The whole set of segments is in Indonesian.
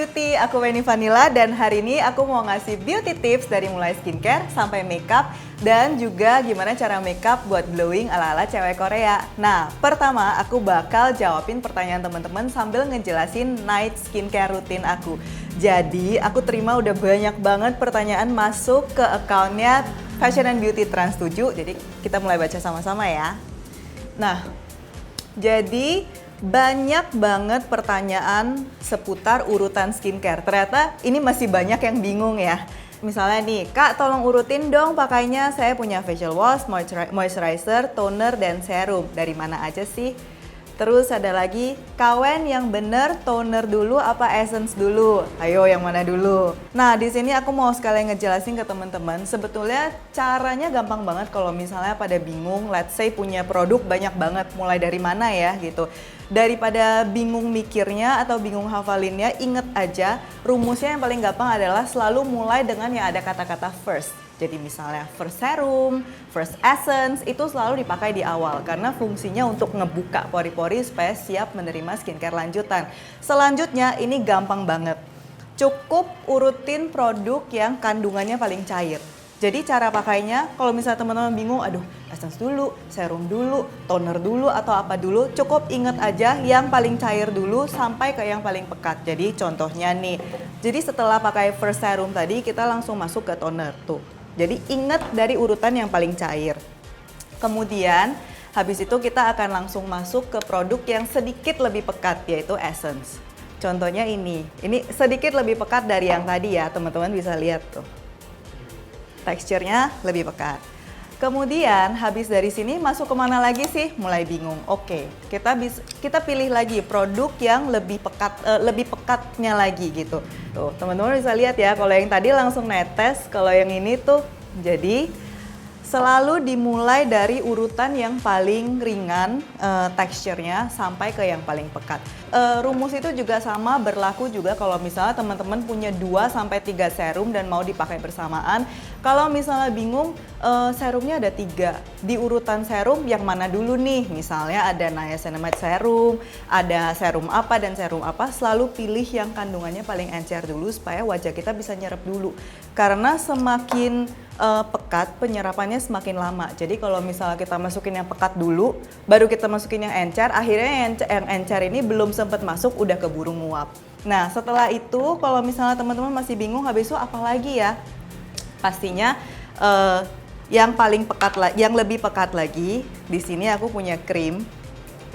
Beauty, aku Weni Vanilla dan hari ini aku mau ngasih beauty tips dari mulai skincare sampai makeup dan juga gimana cara makeup buat glowing ala-ala cewek Korea. Nah, pertama aku bakal jawabin pertanyaan teman-teman sambil ngejelasin night skincare rutin aku. Jadi, aku terima udah banyak banget pertanyaan masuk ke akunnya Fashion and Beauty Trans 7. Jadi, kita mulai baca sama-sama ya. Nah, jadi banyak banget pertanyaan seputar urutan skincare. Ternyata ini masih banyak yang bingung ya. Misalnya nih, Kak tolong urutin dong pakainya. Saya punya facial wash, moisturizer, toner, dan serum. Dari mana aja sih? Terus ada lagi, kawen yang bener toner dulu apa essence dulu? Ayo yang mana dulu? Nah di sini aku mau sekalian ngejelasin ke teman-teman. Sebetulnya caranya gampang banget kalau misalnya pada bingung. Let's say punya produk banyak banget, mulai dari mana ya gitu. Daripada bingung mikirnya atau bingung hafalinnya, inget aja rumusnya yang paling gampang adalah selalu mulai dengan yang ada kata-kata first. Jadi misalnya first serum, first essence itu selalu dipakai di awal karena fungsinya untuk ngebuka pori-pori supaya siap menerima skincare lanjutan. Selanjutnya ini gampang banget. Cukup urutin produk yang kandungannya paling cair. Jadi cara pakainya kalau misalnya teman-teman bingung, aduh essence dulu, serum dulu, toner dulu atau apa dulu, cukup inget aja yang paling cair dulu sampai ke yang paling pekat. Jadi contohnya nih, jadi setelah pakai first serum tadi kita langsung masuk ke toner tuh. Jadi ingat dari urutan yang paling cair. Kemudian habis itu kita akan langsung masuk ke produk yang sedikit lebih pekat yaitu essence. Contohnya ini sedikit lebih pekat dari yang tadi ya, teman-teman bisa lihat tuh. Teksturnya lebih pekat. Kemudian habis dari sini masuk kemana lagi sih? Mulai bingung. Oke, kita pilih lagi produk yang lebih pekatnya lagi gitu. Tuh, teman-teman bisa lihat ya, kalau yang tadi langsung netes, kalau yang ini tuh jadi selalu dimulai dari urutan yang paling ringan teksturnya sampai ke yang paling pekat. Rumus itu juga sama berlaku juga kalau misalnya teman-teman punya 2-3 serum dan mau dipakai bersamaan. Kalau misalnya bingung serumnya ada 3, di urutan serum yang mana dulu nih? Misalnya ada niacinamide serum, ada serum apa dan serum apa, selalu pilih yang kandungannya paling encer dulu supaya wajah kita bisa nyerap dulu. Karena semakin pekat penyerapannya semakin lama. Jadi kalau misalnya kita masukin yang pekat dulu, baru kita masukin yang encer, akhirnya yang encer ini belum sempat masuk udah keburu nguap. Nah setelah itu kalau misalnya teman-teman masih bingung habis itu apa lagi ya? Pastinya yang paling pekat, yang lebih pekat lagi. Di sini aku punya krim.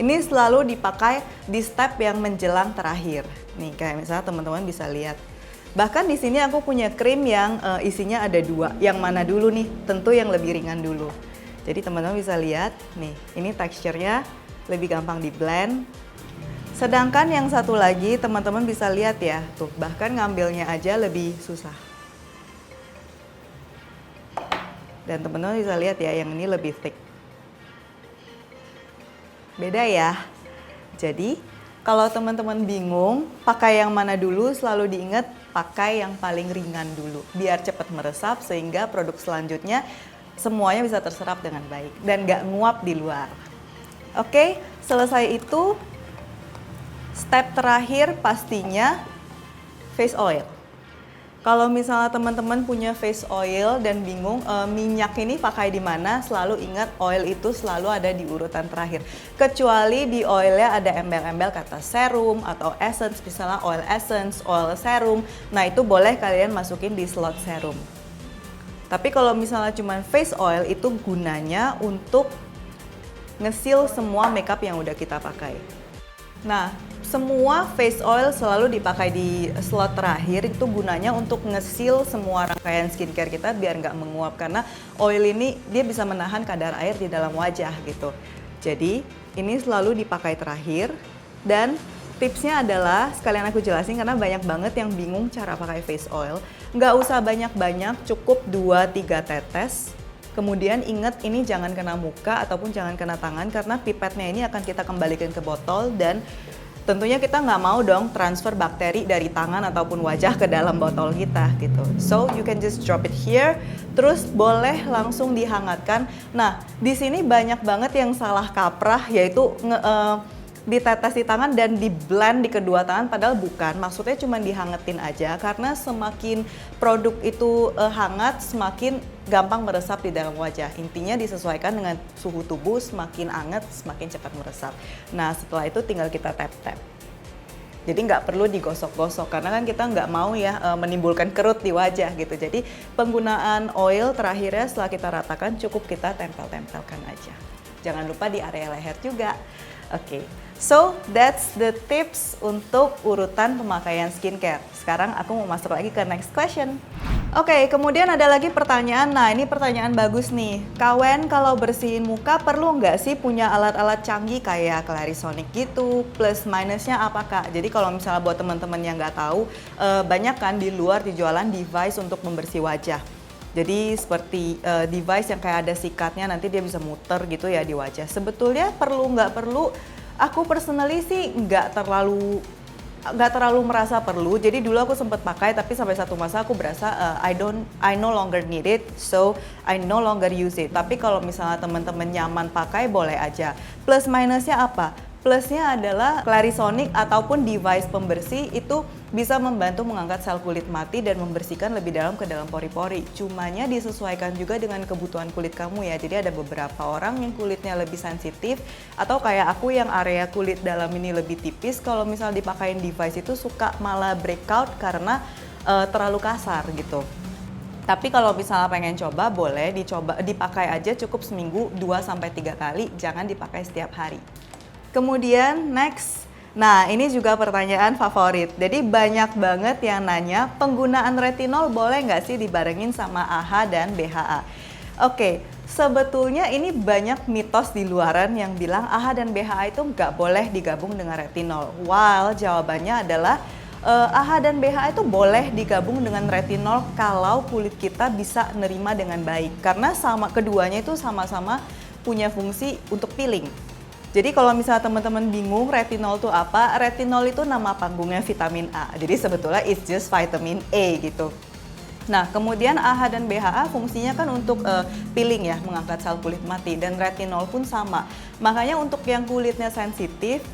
Ini selalu dipakai di step yang menjelang terakhir. Nih kayak misalnya teman-teman bisa lihat. Bahkan di sini aku punya krim yang isinya ada 2. Yang mana dulu nih? Tentu yang lebih ringan dulu. Jadi teman-teman bisa lihat, nih ini teksturnya lebih gampang di blend. Sedangkan yang satu lagi teman-teman bisa lihat ya, tuh bahkan ngambilnya aja lebih susah. Dan teman-teman bisa lihat ya, yang ini lebih thick. Beda ya. Jadi kalau teman-teman bingung pakai yang mana dulu, selalu diingat pakai yang paling ringan dulu. Biar cepat meresap sehingga produk selanjutnya semuanya bisa terserap dengan baik dan nggak nguap di luar. Oke, selesai itu step terakhir pastinya face oil. Kalau misalnya teman-teman punya face oil dan bingung minyak ini pakai di mana, selalu ingat oil itu selalu ada di urutan terakhir. Kecuali di oilnya ada embel-embel kata serum atau essence, misalnya oil essence, oil serum. Nah itu boleh kalian masukin di slot serum. Tapi kalau misalnya cuma face oil itu gunanya untuk nge-seal semua makeup yang udah kita pakai. Nah, semua face oil selalu dipakai di slot terakhir itu gunanya untuk nge-seal semua rangkaian skincare kita biar nggak menguap karena oil ini dia bisa menahan kadar air di dalam wajah gitu. Jadi ini selalu dipakai terakhir dan tipsnya adalah sekalian aku jelasin karena banyak banget yang bingung cara pakai face oil. Nggak usah banyak-banyak, cukup 2-3 tetes. Kemudian ingat ini jangan kena muka ataupun jangan kena tangan karena pipetnya ini akan kita kembalikan ke botol dan tentunya kita nggak mau dong transfer bakteri dari tangan ataupun wajah ke dalam botol kita gitu. So you can just drop it here, terus boleh langsung dihangatkan. Nah di sini banyak banget yang salah kaprah yaitu ditetes di tangan dan di blend di kedua tangan, padahal bukan, maksudnya cuma dihangetin aja karena semakin produk itu hangat semakin gampang meresap di dalam wajah. Intinya disesuaikan dengan suhu tubuh, semakin hangat semakin cepat meresap. Nah setelah itu tinggal kita tap-tap. Jadi nggak perlu digosok-gosok karena kan kita nggak mau ya menimbulkan kerut di wajah gitu. Jadi penggunaan oil terakhirnya setelah kita ratakan cukup kita tempel-tempelkan aja. Jangan lupa di area leher juga. Oke, so that's the tips untuk urutan pemakaian skincare. Sekarang aku mau masuk lagi ke next question. Oke, kemudian ada lagi pertanyaan. Nah, ini pertanyaan bagus nih. Kawen, kalau bersihin muka perlu nggak sih punya alat-alat canggih kayak Clarisonic gitu? Plus minusnya apa Kak? Jadi kalau misalnya buat teman-teman yang nggak tahu, banyak kan di luar dijualan device untuk membersih wajah. Jadi seperti device yang kayak ada sikatnya, nanti dia bisa muter gitu ya di wajah. Sebetulnya perlu nggak perlu? Aku personally sih nggak terlalu merasa perlu. Jadi dulu aku sempat pakai, tapi sampai satu masa aku berasa I no longer need it, so I no longer use it. Tapi kalau misalnya teman-teman nyaman pakai, boleh aja. Plus minusnya apa? Plusnya adalah Clarisonic ataupun device pembersih itu bisa membantu mengangkat sel kulit mati dan membersihkan lebih dalam ke dalam pori-pori. Cumanya disesuaikan juga dengan kebutuhan kulit kamu ya. Jadi ada beberapa orang yang kulitnya lebih sensitif atau kayak aku yang area kulit dalam ini lebih tipis. Kalau misal dipakein device itu suka malah breakout karena terlalu kasar gitu. Tapi kalau misalnya pengen coba, boleh dipakai aja cukup seminggu 2-3 kali, jangan dipakai setiap hari. Kemudian next, nah ini juga pertanyaan favorit. Jadi banyak banget yang nanya penggunaan retinol boleh nggak sih dibarengin sama AHA dan BHA? Oke, sebetulnya ini banyak mitos di luaran yang bilang AHA dan BHA itu nggak boleh digabung dengan retinol. While jawabannya adalah AHA dan BHA itu boleh digabung dengan retinol kalau kulit kita bisa nerima dengan baik. Karena keduanya itu sama-sama punya fungsi untuk peeling. Jadi kalau misalnya teman-teman bingung retinol itu apa, retinol itu nama panggungnya vitamin A. Jadi sebetulnya it's just vitamin A gitu. Nah kemudian AHA dan BHA fungsinya kan untuk peeling ya, mengangkat sel kulit mati, dan retinol pun sama. Makanya untuk yang kulitnya sensitif,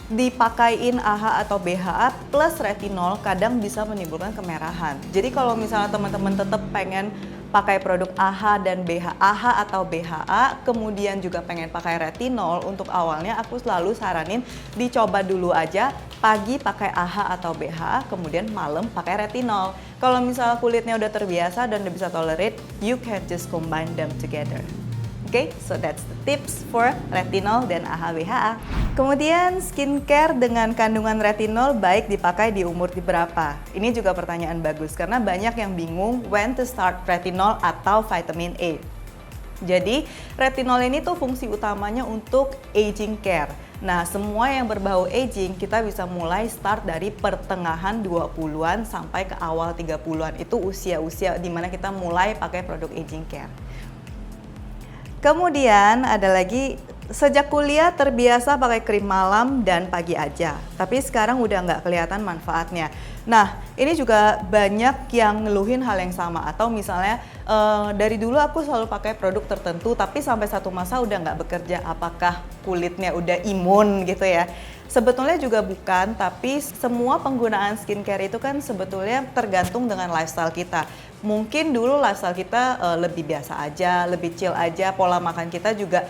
dipakaiin AHA atau BHA plus retinol kadang bisa menimbulkan kemerahan. Jadi kalau misalnya teman-teman tetap pengen pakai produk AHA dan AHA atau BHA, kemudian juga pengen pakai retinol, untuk awalnya aku selalu saranin dicoba dulu aja, pagi pakai AHA atau BHA, kemudian malam pakai retinol. Kalau misalnya kulitnya udah terbiasa dan udah bisa tolerate, you can just combine them together. Oke, so that's the tips for retinol dan AHA BHA. Kemudian skincare dengan kandungan retinol baik dipakai di umur berapa? Ini juga pertanyaan bagus karena banyak yang bingung when to start retinol atau vitamin A. Jadi retinol ini tuh fungsi utamanya untuk aging care. Nah semua yang berbau aging kita bisa mulai start dari pertengahan 20-an sampai ke awal 30-an. Itu usia-usia dimana kita mulai pakai produk aging care. Kemudian ada lagi, sejak kuliah terbiasa pakai krim malam dan pagi aja, tapi sekarang udah nggak kelihatan manfaatnya. Nah ini juga banyak yang ngeluhin hal yang sama, atau misalnya dari dulu aku selalu pakai produk tertentu tapi sampai satu masa udah nggak bekerja, apakah kulitnya udah imun gitu ya? Sebetulnya juga bukan, tapi semua penggunaan skincare itu kan sebetulnya tergantung dengan lifestyle kita. Mungkin dulu lifestyle kita lebih biasa aja, lebih chill aja, pola makan kita juga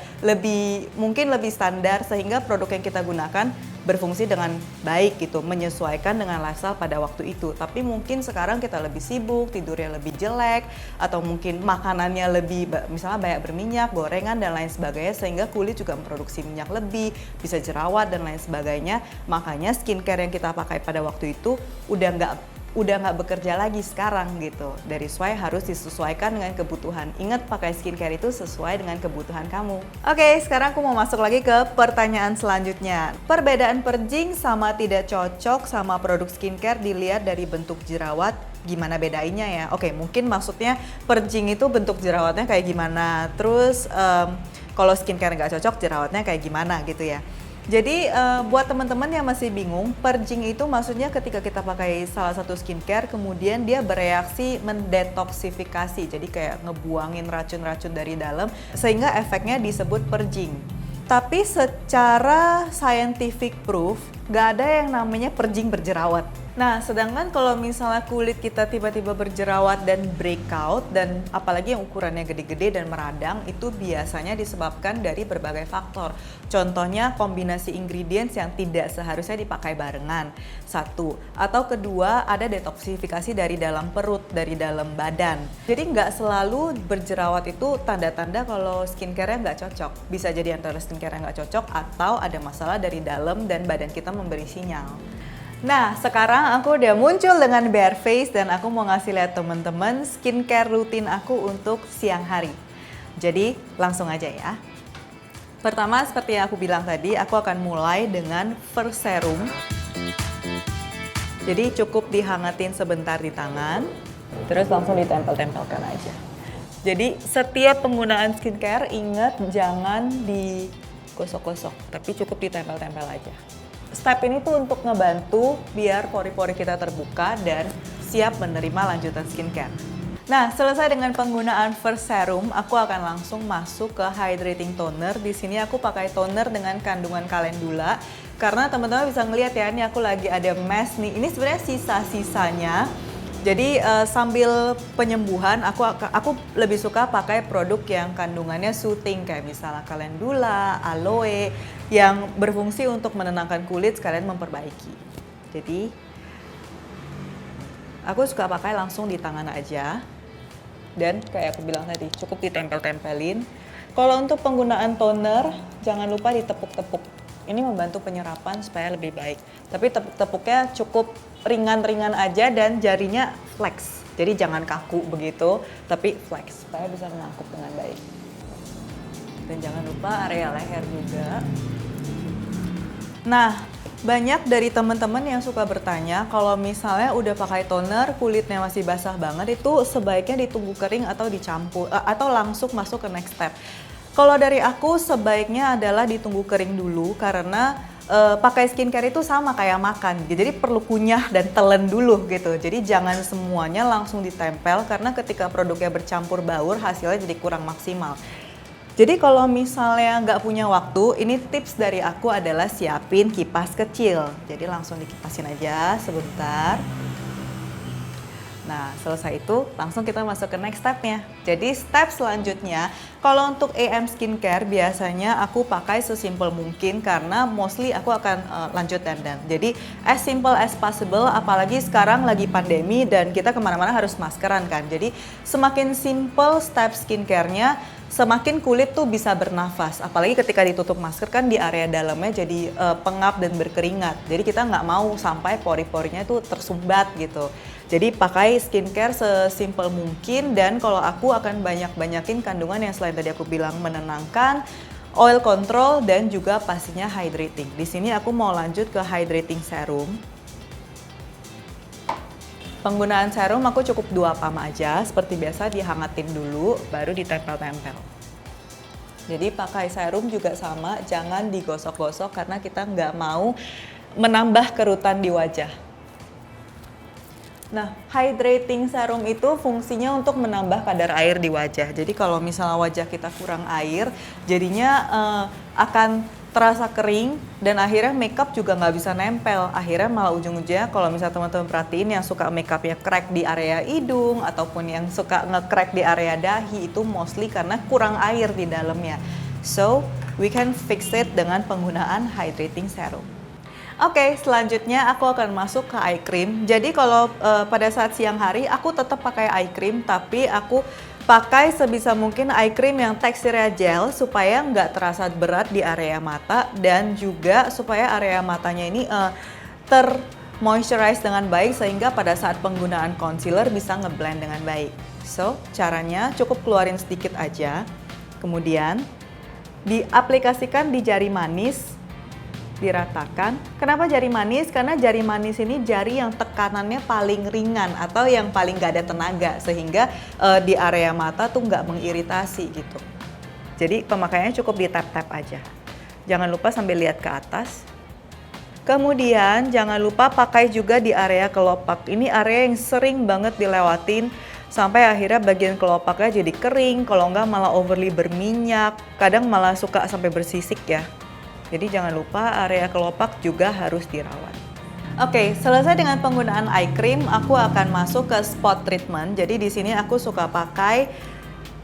mungkin lebih standar, sehingga produk yang kita gunakan berfungsi dengan baik gitu, menyesuaikan dengan lifestyle pada waktu itu. Tapi mungkin sekarang kita lebih sibuk, tidurnya lebih jelek, atau mungkin makanannya lebih misalnya banyak berminyak, gorengan dan lain sebagainya, sehingga kulit juga memproduksi minyak lebih, bisa jerawat dan lain sebagainya. Makanya skincare yang kita pakai pada waktu itu udah nggak bekerja lagi sekarang gitu. Dari why harus disesuaikan dengan kebutuhan. Ingat, pakai skincare itu sesuai dengan kebutuhan kamu. Oke, sekarang aku mau masuk lagi ke pertanyaan selanjutnya. Perbedaan purging sama tidak cocok sama produk skincare dilihat dari bentuk jerawat, gimana bedainnya ya? Oke, mungkin maksudnya purging itu bentuk jerawatnya kayak gimana, terus kalau skincare nggak cocok jerawatnya kayak gimana gitu ya. Jadi buat teman-teman yang masih bingung, purging itu maksudnya ketika kita pakai salah satu skincare kemudian dia bereaksi mendetoksifikasi, jadi kayak ngebuangin racun-racun dari dalam, sehingga efeknya disebut purging. Tapi secara scientific proof, nggak ada yang namanya purging berjerawat. Nah, sedangkan kalau misalnya kulit kita tiba-tiba berjerawat dan breakout, dan apalagi yang ukurannya gede-gede dan meradang, itu biasanya disebabkan dari berbagai faktor. Contohnya kombinasi ingredients yang tidak seharusnya dipakai barengan, satu. Atau kedua, ada detoksifikasi dari dalam perut, dari dalam badan. Jadi nggak selalu berjerawat itu tanda-tanda kalau skincare-nya nggak cocok. Bisa jadi antara skincare-nya nggak cocok atau ada masalah dari dalam dan badan kita memberi sinyal. Nah, sekarang aku udah muncul dengan bare face dan aku mau ngasih lihat teman-teman skincare rutin aku untuk siang hari. Jadi, langsung aja ya. Pertama, seperti yang aku bilang tadi, aku akan mulai dengan first serum. Jadi, cukup dihangatin sebentar di tangan, terus langsung ditempel-tempelkan aja. Jadi, setiap penggunaan skincare, ingat jangan digosok-gosok, tapi cukup ditempel-tempel aja. Step ini tuh untuk ngebantu biar pori-pori kita terbuka dan siap menerima lanjutan skincare. Nah, selesai dengan penggunaan first serum, aku akan langsung masuk ke hydrating toner. Di sini aku pakai toner dengan kandungan kalendula karena teman-teman bisa ngeliat ya, ini aku lagi ada mask nih. Ini sebenarnya sisa-sisanya. Jadi sambil penyembuhan, aku lebih suka pakai produk yang kandungannya soothing kayak misalnya kalendula, aloe yang berfungsi untuk menenangkan kulit sekalian memperbaiki. Jadi aku suka pakai langsung di tangan aja dan kayak aku bilang tadi cukup ditempel-tempelin. Kalau untuk penggunaan toner jangan lupa ditepuk-tepuk. Ini membantu penyerapan supaya lebih baik. Tapi tepuk-tepuknya cukup ringan-ringan aja dan jarinya flex. Jadi jangan kaku begitu, tapi flex supaya bisa menangkup dengan baik. Dan jangan lupa area leher juga. Nah, banyak dari teman-teman yang suka bertanya kalau misalnya udah pakai toner, kulitnya masih basah banget, itu sebaiknya ditunggu kering atau dicampur atau langsung masuk ke next step. Kalau dari aku sebaiknya adalah ditunggu kering dulu karena pakai skincare itu sama kayak makan, jadi perlu kunyah dan telan dulu gitu. Jadi jangan semuanya langsung ditempel karena ketika produknya bercampur baur hasilnya jadi kurang maksimal. Jadi kalau misalnya nggak punya waktu, ini tips dari aku adalah siapin kipas kecil. Jadi langsung dikipasin aja sebentar. Nah, selesai itu langsung kita masuk ke next step-nya. Jadi step selanjutnya, kalau untuk AM skincare biasanya aku pakai sesimpel mungkin karena mostly aku akan lanjut dandan. Jadi as simple as possible, apalagi sekarang lagi pandemi dan kita kemana-mana harus maskeran kan. Jadi semakin simple step skincare-nya, semakin kulit tuh bisa bernafas. Apalagi ketika ditutup masker kan di area dalamnya jadi pengap dan berkeringat. Jadi kita nggak mau sampai pori-porinya tuh tersumbat gitu. Jadi pakai skincare sesimpel mungkin dan kalau aku akan banyak-banyakin kandungan yang selain tadi aku bilang menenangkan, oil control dan juga pastinya hydrating. Di sini aku mau lanjut ke hydrating serum. Penggunaan serum aku cukup 2 pump aja, seperti biasa dihangatin dulu baru ditempel-tempel. Jadi pakai serum juga sama, jangan digosok-gosok karena kita nggak mau menambah kerutan di wajah. Nah, hydrating serum itu fungsinya untuk menambah kadar air di wajah. Jadi kalau misalnya wajah kita kurang air, jadinya akan terasa kering dan akhirnya makeup juga nggak bisa nempel. Akhirnya malah ujung-ujungnya kalau misalnya teman-teman perhatiin yang suka makeupnya crack di area hidung ataupun yang suka nge-crack di area dahi itu mostly karena kurang air di dalamnya. So, we can fix it dengan penggunaan hydrating serum. Oke, selanjutnya aku akan masuk ke eye cream. Jadi kalau pada saat siang hari aku tetap pakai eye cream, tapi aku pakai sebisa mungkin eye cream yang teksturnya gel supaya nggak terasa berat di area mata dan juga supaya area matanya ini termoisturize dengan baik sehingga pada saat penggunaan concealer bisa ngeblend dengan baik. So, caranya cukup keluarin sedikit aja, kemudian diaplikasikan di jari manis, diratakan. Kenapa jari manis? Karena jari manis ini jari yang tekanannya paling ringan atau yang paling gak ada tenaga sehingga di area mata tuh nggak mengiritasi gitu. Jadi pemakaiannya cukup di tap-tap aja. Jangan lupa sambil lihat ke atas. Kemudian jangan lupa pakai juga di area kelopak. Ini area yang sering banget dilewatin sampai akhirnya bagian kelopaknya jadi kering, kalau enggak malah overly berminyak, kadang malah suka sampai bersisik ya. Jadi jangan lupa area kelopak juga harus dirawat. Oke, selesai dengan penggunaan eye cream, aku akan masuk ke spot treatment. Jadi di sini aku suka pakai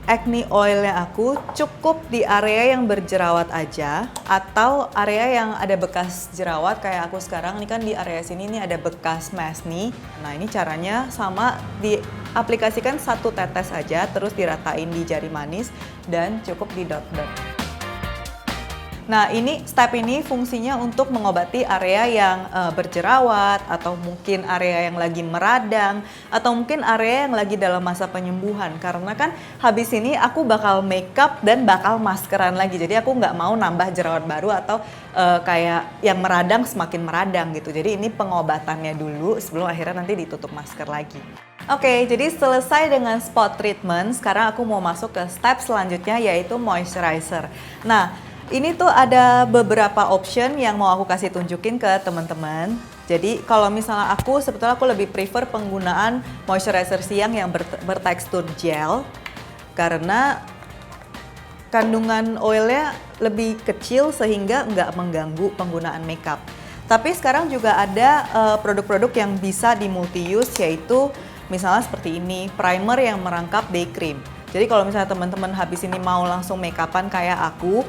acne oilnya aku cukup di area yang berjerawat aja, atau area yang ada bekas jerawat kayak aku sekarang. Ini kan di area sini nih ada bekas mask nih. Nah ini caranya sama, diaplikasikan 1 tetes aja, terus diratain di jari manis dan cukup di dot-dot. Nah step ini fungsinya untuk mengobati area yang berjerawat, atau mungkin area yang lagi meradang, atau mungkin area yang lagi dalam masa penyembuhan. Karena kan habis ini aku bakal makeup dan bakal maskeran lagi, jadi aku nggak mau nambah jerawat baru atau kayak yang meradang semakin meradang gitu. Jadi ini pengobatannya dulu sebelum akhirnya nanti ditutup masker lagi. Oke, jadi selesai dengan spot treatment, sekarang aku mau masuk ke step selanjutnya yaitu moisturizer. Nah, ini tuh ada beberapa option yang mau aku kasih tunjukin ke teman-teman. Jadi kalau misalnya sebetulnya aku lebih prefer penggunaan moisturizer siang yang bertekstur gel, karena kandungan oilnya lebih kecil sehingga nggak mengganggu penggunaan makeup. Tapi sekarang juga ada produk-produk yang bisa di multi use, yaitu misalnya seperti ini, primer yang merangkap day cream. Jadi kalau misalnya teman-teman habis ini mau langsung makeupan kayak aku,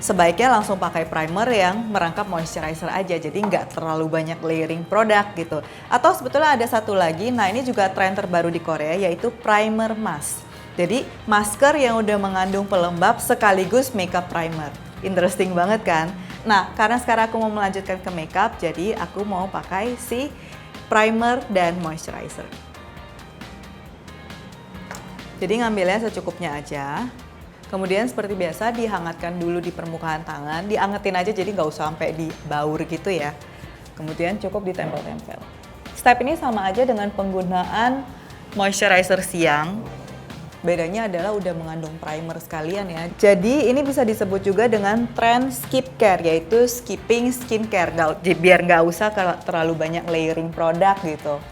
sebaiknya langsung pakai primer yang merangkap moisturizer aja, jadi nggak terlalu banyak layering produk gitu. Atau sebetulnya ada satu lagi, nah ini juga tren terbaru di Korea, yaitu primer mask. Jadi masker yang udah mengandung pelembab sekaligus makeup primer. Interesting banget kan? Nah karena sekarang aku mau melanjutkan ke makeup, jadi aku mau pakai si primer dan moisturizer. Jadi ngambilnya secukupnya aja. Kemudian seperti biasa dihangatkan dulu di permukaan tangan, diangetin aja jadi nggak usah sampai dibaur gitu ya. Kemudian cukup ditempel-tempel. Step ini sama aja dengan penggunaan moisturizer siang. Bedanya adalah udah mengandung primer sekalian ya. Jadi ini bisa disebut juga dengan tren skip care, yaitu skipping skincare, biar nggak usah terlalu banyak layering produk gitu.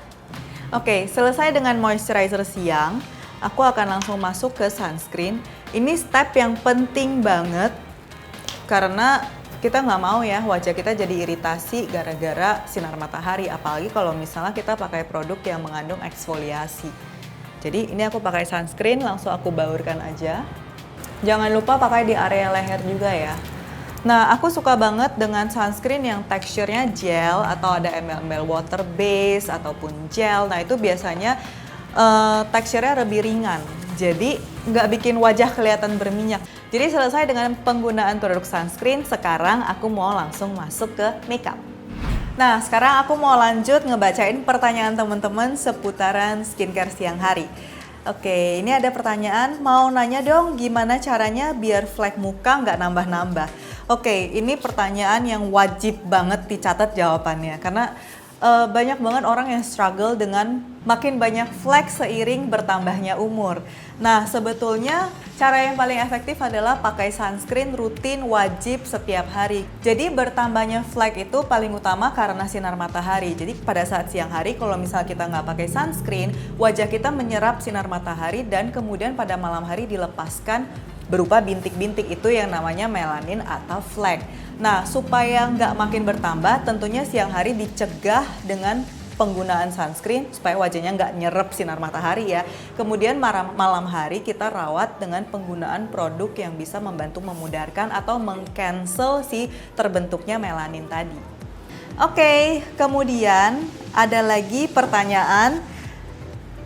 Oke, selesai dengan moisturizer siang, aku akan langsung masuk ke sunscreen. Ini step yang penting banget karena kita nggak mau ya wajah kita jadi iritasi gara-gara sinar matahari, apalagi kalau misalnya kita pakai produk yang mengandung eksfoliasi. Jadi ini aku pakai sunscreen, langsung aku baurkan aja. Jangan lupa pakai di area leher juga ya. Nah aku suka banget dengan sunscreen yang teksturnya gel atau ada embel-embel water base ataupun gel. Nah itu biasanya teksturnya lebih ringan, jadi nggak bikin wajah kelihatan berminyak. Jadi selesai dengan penggunaan produk sunscreen, sekarang aku mau langsung masuk ke makeup. Nah sekarang aku mau lanjut ngebacain pertanyaan teman-teman seputaran skincare siang hari. Oke, ini ada pertanyaan, mau nanya dong gimana caranya biar flek muka nggak nambah-nambah. Oke, ini pertanyaan yang wajib banget dicatat jawabannya, karena banyak banget orang yang struggle dengan makin banyak flek seiring bertambahnya umur. Nah, sebetulnya cara yang paling efektif adalah pakai sunscreen rutin wajib setiap hari. Jadi bertambahnya flek itu paling utama karena sinar matahari. Jadi pada saat siang hari kalau misalnya kita nggak pakai sunscreen, wajah kita menyerap sinar matahari dan kemudian pada malam hari dilepaskan berupa bintik-bintik, itu yang namanya melanin atau flek. Nah, supaya nggak makin bertambah, tentunya siang hari dicegah dengan penggunaan sunscreen supaya wajahnya nggak nyerap sinar matahari ya. Kemudian malam hari kita rawat dengan penggunaan produk yang bisa membantu memudarkan atau meng-cancel si terbentuknya melanin tadi. Oke, kemudian ada lagi pertanyaan,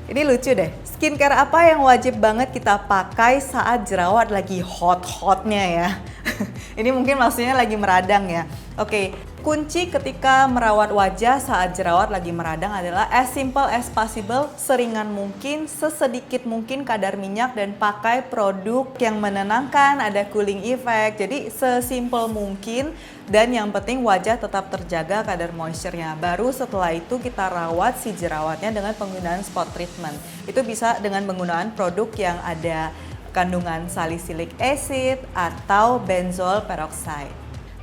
ini lucu deh. Skincare apa yang wajib banget kita pakai saat jerawat lagi hot-hotnya ya? Ini mungkin maksudnya lagi meradang ya. Oke, kunci ketika merawat wajah saat jerawat lagi meradang adalah as simple as possible, seringan mungkin, sesedikit mungkin kadar minyak, dan pakai produk yang menenangkan, ada cooling effect. Jadi sesimpel mungkin, dan yang penting wajah tetap terjaga kadar moisture-nya. Baru setelah itu kita rawat si jerawatnya dengan penggunaan spot treatment. Itu bisa dengan penggunaan produk yang ada kandungan salicylic acid atau benzoyl peroxide.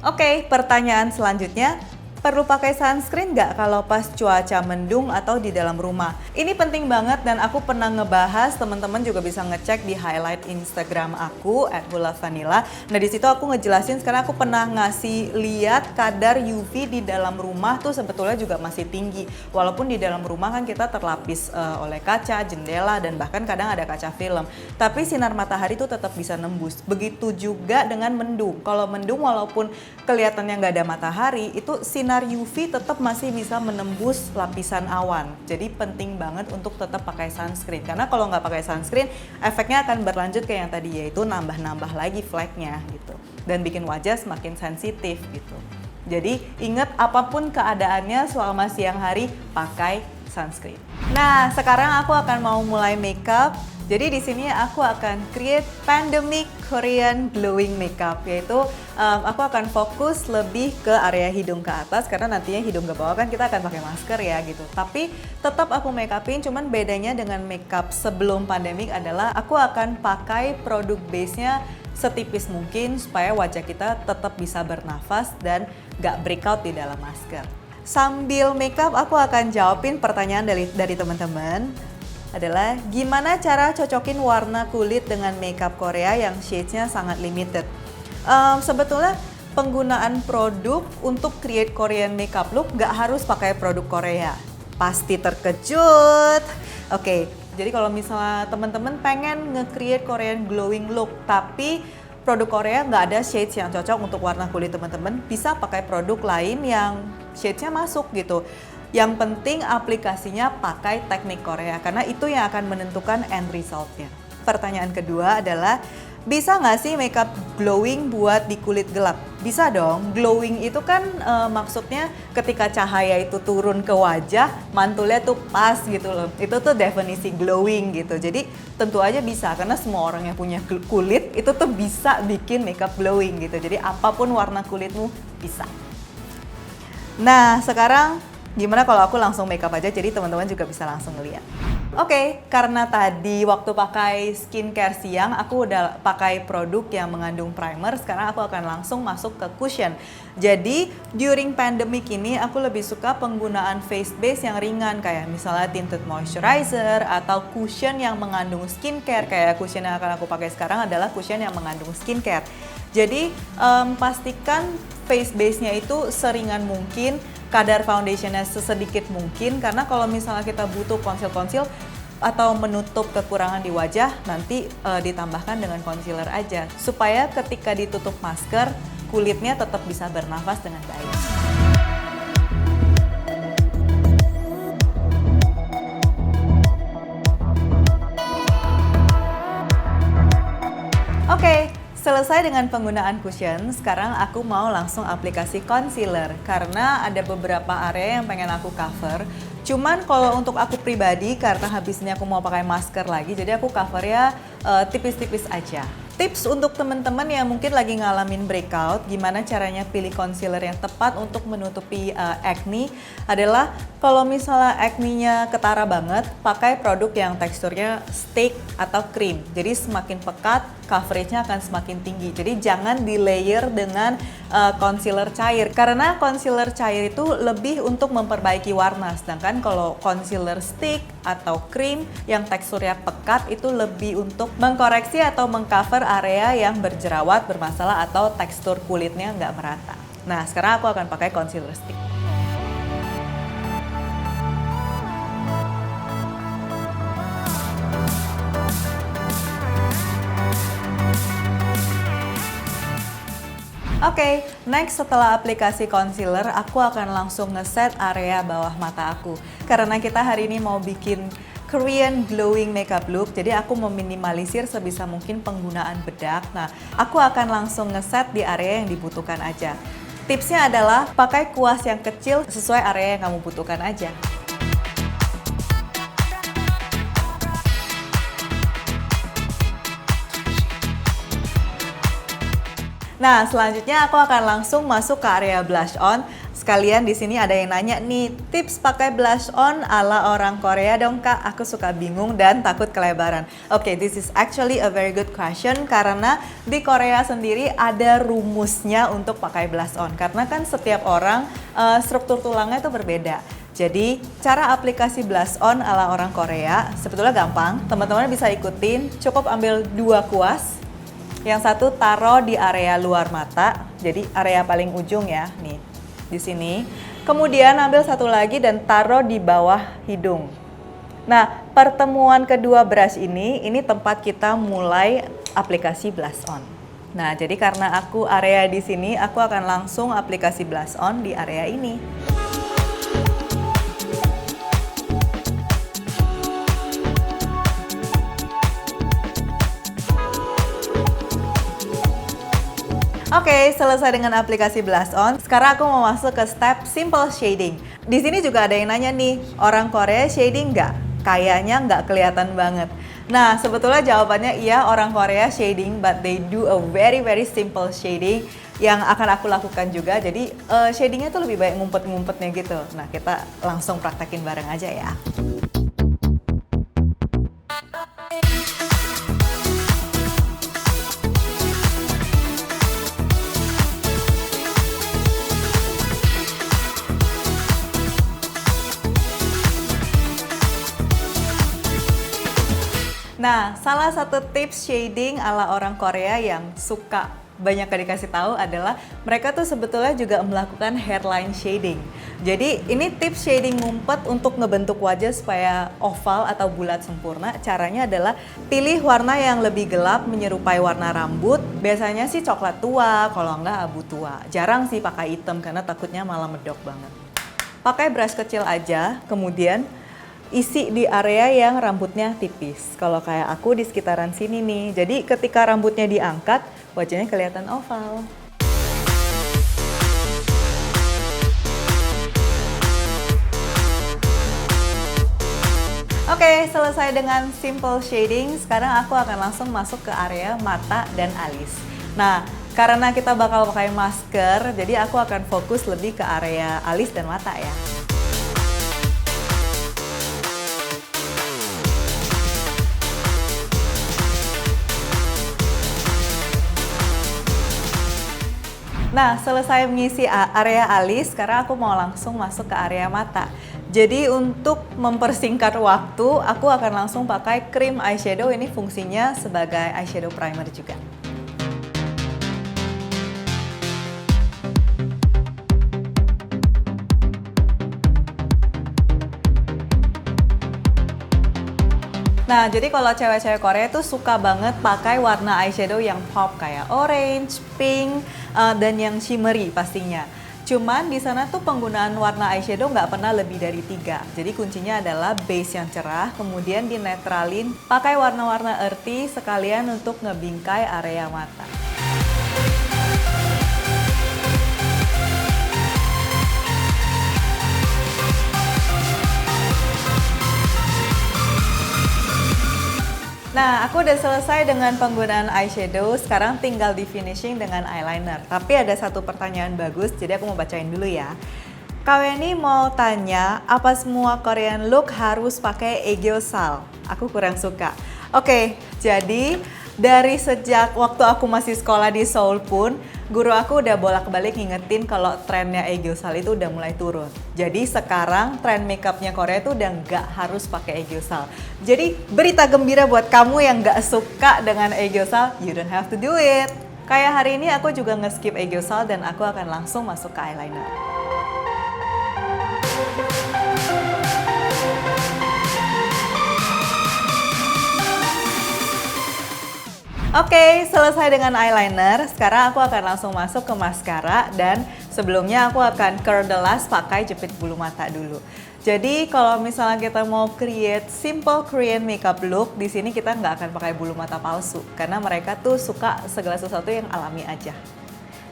Oke, pertanyaan selanjutnya, perlu pakai sunscreen nggak kalau pas cuaca mendung atau di dalam rumah? Ini penting banget dan aku pernah ngebahas, teman-teman juga bisa ngecek di highlight Instagram aku @hulavanilla. Nah di situ aku ngejelasin, sekarang aku pernah ngasih lihat kadar UV di dalam rumah tuh sebetulnya juga masih tinggi. Walaupun di dalam rumah kan kita terlapis oleh kaca, jendela, dan bahkan kadang ada kaca film. Tapi sinar matahari tuh tetap bisa nembus. Begitu juga dengan mendung. Kalau mendung walaupun kelihatannya nggak ada matahari, itu sinar UV tetap masih bisa menembus lapisan awan. Jadi penting banget untuk tetap pakai sunscreen. Karena kalau nggak pakai sunscreen, efeknya akan berlanjut kayak yang tadi, yaitu nambah-nambah lagi fleknya gitu. Dan bikin wajah semakin sensitif gitu. Jadi ingat, apapun keadaannya selama siang hari, pakai sunscreen. Nah, sekarang aku akan mau mulai makeup. Jadi di sini aku akan create pandemic Korean glowing makeup, yaitu aku akan fokus lebih ke area hidung ke atas karena nantinya hidung ke bawah kan kita akan pakai masker ya gitu. Tapi tetap aku make upin, cuman bedanya dengan makeup sebelum pandemic adalah aku akan pakai produk base-nya setipis mungkin supaya wajah kita tetap bisa bernafas dan gak breakout di dalam masker. Sambil makeup aku akan jawabin pertanyaan dari teman-teman. Adalah gimana cara cocokin warna kulit dengan makeup Korea yang shades-nya sangat limited. Sebetulnya penggunaan produk untuk create Korean makeup look gak harus pakai produk Korea. Pasti terkejut. Oke, jadi kalau misalnya teman-teman pengen nge-create Korean glowing look tapi produk Korea nggak ada shades yang cocok untuk warna kulit teman-teman, bisa pakai produk lain yang shades-nya masuk gitu. Yang penting aplikasinya pakai teknik Korea karena itu yang akan menentukan end result-nya. Pertanyaan kedua adalah, bisa nggak sih makeup glowing buat di kulit gelap? Bisa dong. Glowing itu kan maksudnya ketika cahaya itu turun ke wajah, mantulnya tuh pas gitu loh. Itu tuh definisi glowing gitu. Jadi tentu aja bisa karena semua orang yang punya kulit itu tuh bisa bikin makeup glowing gitu. Jadi apapun warna kulitmu bisa. Nah sekarang gimana kalau aku langsung makeup aja, jadi teman-teman juga bisa langsung ngeliat. Oke, karena tadi waktu pakai skincare siang aku udah pakai produk yang mengandung primer, sekarang aku akan langsung masuk ke cushion. Jadi during pandemic ini aku lebih suka penggunaan face base yang ringan kayak misalnya tinted moisturizer atau cushion yang mengandung skincare. Kayak cushion yang akan aku pakai sekarang adalah cushion yang mengandung skincare. Jadi pastikan face base-nya itu seringan mungkin, kadar foundationnya sesedikit mungkin, karena kalau misalnya kita butuh conceal atau menutup kekurangan di wajah, nanti ditambahkan dengan concealer aja supaya ketika ditutup masker kulitnya tetap bisa bernafas dengan baik. Oke, selesai dengan penggunaan cushion, sekarang aku mau langsung aplikasi concealer karena ada beberapa area yang pengen aku cover. Cuman kalau untuk aku pribadi, karena habis ini aku mau pakai masker lagi, jadi aku covernya tipis-tipis aja. Tips untuk teman-teman yang mungkin lagi ngalamin breakout, gimana caranya pilih concealer yang tepat untuk menutupi acne adalah kalau misalnya acne-nya ketara banget, pakai produk yang teksturnya stick atau krim. Jadi semakin pekat, coveragenya akan semakin tinggi. Jadi jangan di layer dengan concealer cair, karena concealer cair itu lebih untuk memperbaiki warna, sedangkan kalau concealer stick atau krim yang teksturnya pekat itu lebih untuk mengkoreksi atau mengcover area yang berjerawat, bermasalah, atau tekstur kulitnya nggak merata. Nah, sekarang aku akan pakai concealer stick. Oke, next setelah aplikasi concealer, aku akan langsung ngeset area bawah mata aku. Karena kita hari ini mau bikin Korean glowing makeup look, jadi aku meminimalisir sebisa mungkin penggunaan bedak. Nah, aku akan langsung ngeset di area yang dibutuhkan aja. Tipsnya adalah pakai kuas yang kecil sesuai area yang kamu butuhkan aja. Nah, selanjutnya aku akan langsung masuk ke area blush on. sekalian di sini ada yang nanya nih, tips pakai blush on ala orang Korea dong Kak, aku suka bingung dan takut kelebaran. Oke, this is actually a very good question karena di Korea sendiri ada rumusnya untuk pakai blush on. Karena kan setiap orang struktur tulangnya itu berbeda. Jadi cara aplikasi blush on ala orang Korea sebetulnya gampang, teman-teman bisa ikutin, cukup ambil 2 kuas. Yang satu taruh di area luar mata, jadi area paling ujung ya, nih di sini. Kemudian ambil satu lagi dan taruh di bawah hidung. Nah, pertemuan kedua brush ini tempat kita mulai aplikasi blush on. Nah, jadi karena aku area di sini, aku akan langsung aplikasi blush on di area ini. Oke, selesai dengan aplikasi blush on. Sekarang aku mau masuk ke step simple shading. Di sini juga ada yang nanya nih, orang Korea shading nggak? Kayaknya nggak kelihatan banget. Nah, sebetulnya jawabannya iya, orang Korea shading, but they do a very simple shading yang akan aku lakukan juga. Jadi shadingnya tuh lebih baik ngumpet-ngumpetnya gitu. Nah, kita langsung praktekin bareng aja ya. Nah, salah satu tips shading ala orang Korea yang suka banyak dikasih tahu adalah mereka tuh sebetulnya juga melakukan hairline shading. Jadi ini tips shading ngumpet untuk ngebentuk wajah supaya oval atau bulat sempurna. Caranya adalah pilih warna yang lebih gelap menyerupai warna rambut. Biasanya sih coklat tua, kalau enggak abu tua. Jarang sih pakai hitam karena takutnya malah medok banget. Pakai brush kecil aja, kemudian isi di area yang rambutnya tipis. Kalau kayak aku di sekitaran sini nih. Jadi ketika rambutnya diangkat, wajahnya kelihatan oval. Oke, selesai dengan simple shading. Sekarang aku akan langsung masuk ke area mata dan alis. Nah, karena kita bakal pakai masker, jadi aku akan fokus lebih ke area alis dan mata ya. Nah, selesai mengisi area alis, sekarang aku mau langsung masuk ke area mata. Jadi untuk mempersingkat waktu, aku akan langsung pakai krim eyeshadow. Ini fungsinya sebagai eyeshadow primer juga. Nah, jadi kalau cewek-cewek Korea tuh suka banget pakai warna eyeshadow yang pop kayak orange, pink, dan yang shimmery pastinya. Cuman di sana tuh penggunaan warna eyeshadow nggak pernah lebih dari 3. Jadi kuncinya adalah base yang cerah, kemudian dinetralin pakai warna-warna earthy sekalian untuk ngebingkai area mata. Nah, aku udah selesai dengan penggunaan eyeshadow, sekarang tinggal di finishing dengan eyeliner. Tapi ada satu pertanyaan bagus, jadi aku mau bacain dulu ya. Kaweni mau tanya, apa semua Korean look harus pakai aegyeosal? Aku kurang suka. Oke, jadi dari sejak waktu aku masih sekolah di Seoul pun, guru aku udah bolak-balik ngingetin kalau trennya aegyeosal itu udah mulai turun. Jadi sekarang tren makeupnya Korea itu udah nggak harus pakai aegyeosal. Jadi berita gembira buat kamu yang nggak suka dengan aegyeosal, you don't have to do it. Kayak hari ini aku juga nge-skip aegyeosal dan aku akan langsung masuk ke eyeliner. Oke, selesai dengan eyeliner. Sekarang aku akan langsung masuk ke maskara dan sebelumnya aku akan curl the last pakai jepit bulu mata dulu. Jadi kalau misalnya kita mau create simple Korean makeup look, di sini kita nggak akan pakai bulu mata palsu karena mereka tuh suka segala sesuatu yang alami aja.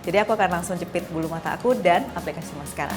Jadi aku akan langsung jepit bulu mata aku dan aplikasi maskara.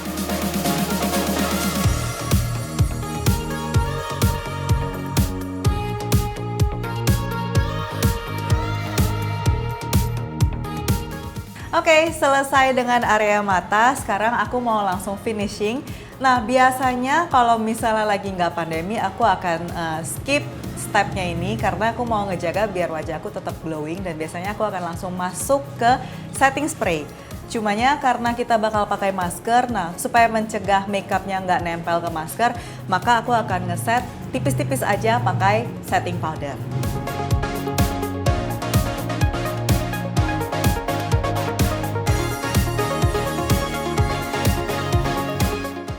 Oke, selesai dengan area mata, sekarang aku mau langsung finishing. Nah, biasanya kalau misalnya lagi nggak pandemi, aku akan skip stepnya ini karena aku mau ngejaga biar wajahku tetap glowing dan biasanya aku akan langsung masuk ke setting spray. Cumanya karena kita bakal pakai masker, nah supaya mencegah makeupnya nggak nempel ke masker, maka aku akan ngeset tipis-tipis aja pakai setting powder.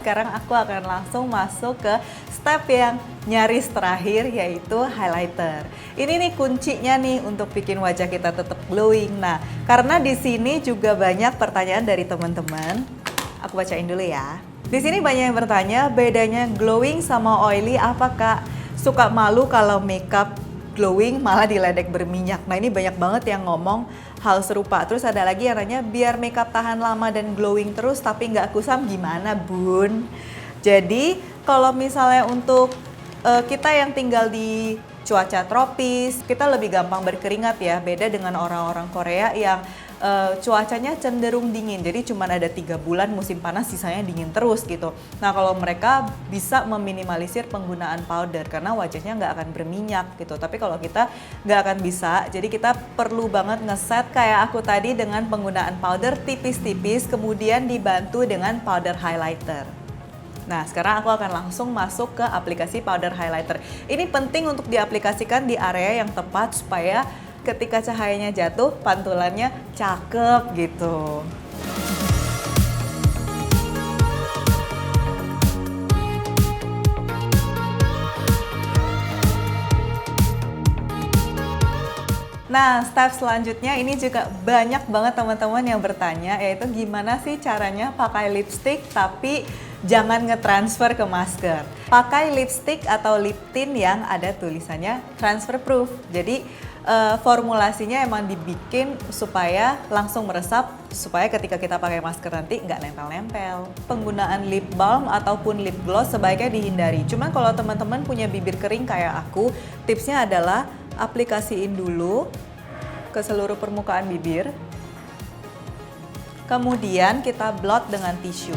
Sekarang aku akan langsung masuk ke step yang nyaris terakhir, yaitu highlighter. Ini nih kuncinya nih untuk bikin wajah kita tetap glowing. Nah, karena di sini juga banyak pertanyaan dari teman-teman. Aku bacain dulu ya. Di sini banyak yang bertanya, bedanya glowing sama oily apa Kak? Suka malu kalau makeup glowing malah diledek berminyak. Nah, ini banyak banget yang ngomong hal serupa. Terus ada lagi yang nanya, biar makeup tahan lama dan glowing terus tapi nggak kusam gimana Bun? Jadi kalau misalnya untuk kita yang tinggal di cuaca tropis, kita lebih gampang berkeringat ya. Beda dengan orang-orang Korea yang cuacanya cenderung dingin. Jadi cuma ada 3 bulan musim panas, sisanya dingin terus gitu. Nah kalau mereka bisa meminimalisir penggunaan powder karena wajahnya nggak akan berminyak gitu. Tapi kalau kita nggak akan bisa, jadi kita perlu banget ngeset kayak aku tadi dengan penggunaan powder tipis-tipis, kemudian dibantu dengan powder highlighter. Nah, sekarang aku akan langsung masuk ke aplikasi powder highlighter. Ini penting untuk diaplikasikan di area yang tepat supaya ketika cahayanya jatuh, pantulannya cakep gitu. Nah, step selanjutnya ini juga banyak banget teman-teman yang bertanya, yaitu gimana sih caranya pakai lipstick tapi jangan ngetransfer ke masker. Pakai lipstick atau lip tint yang ada tulisannya transfer proof. Jadi formulasinya emang dibikin supaya langsung meresap, supaya ketika kita pakai masker nanti nggak nempel-nempel. Penggunaan lip balm ataupun lip gloss sebaiknya dihindari. Cuman kalau teman-teman punya bibir kering kayak aku, tipsnya adalah aplikasiin dulu ke seluruh permukaan bibir. Kemudian kita blot dengan tisu.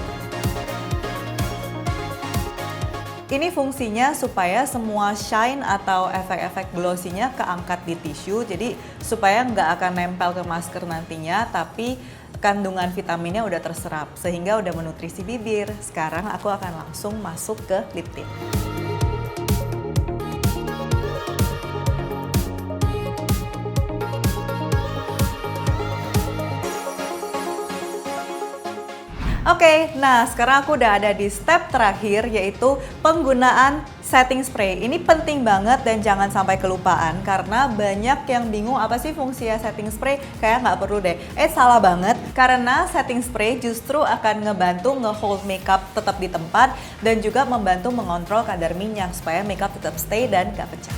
Ini fungsinya supaya semua shine atau efek-efek glossy-nya keangkat di tisu, jadi supaya nggak akan nempel ke masker nantinya, tapi kandungan vitaminnya udah terserap, sehingga udah menutrisi bibir. Sekarang aku akan langsung masuk ke lip tint. Oke, nah sekarang aku udah ada di step terakhir yaitu penggunaan setting spray. Ini penting banget dan jangan sampai kelupaan karena banyak yang bingung apa sih fungsinya setting spray, kayak nggak perlu deh. Salah banget karena setting spray justru akan ngebantu nge-hold makeup tetap di tempat dan juga membantu mengontrol kadar minyak supaya makeup tetap stay dan nggak pecah.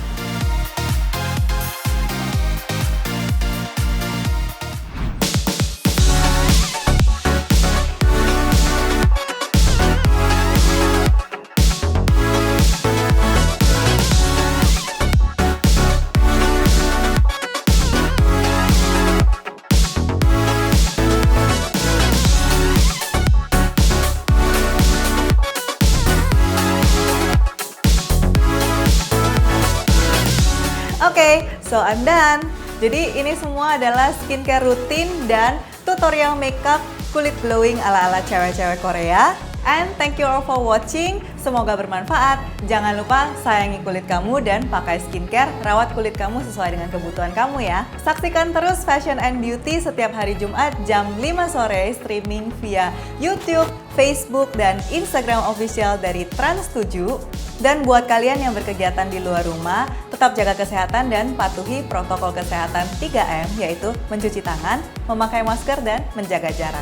Oke, so I'm done. Jadi ini semua adalah skincare rutin dan tutorial makeup kulit glowing ala-ala cewek-cewek Korea. And thank you all for watching. Semoga bermanfaat. Jangan lupa sayangi kulit kamu dan pakai skincare, rawat kulit kamu sesuai dengan kebutuhan kamu ya. Saksikan terus Fashion and Beauty setiap hari Jumat jam 5 sore streaming via YouTube, Facebook, dan Instagram official dari Trans7. Dan buat kalian yang berkegiatan di luar rumah, tetap jaga kesehatan dan patuhi protokol kesehatan 3M, yaitu mencuci tangan, memakai masker, dan menjaga jarak.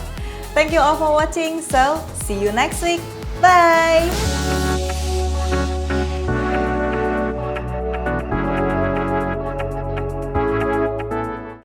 Thank you all for watching, so see you next week. Bye!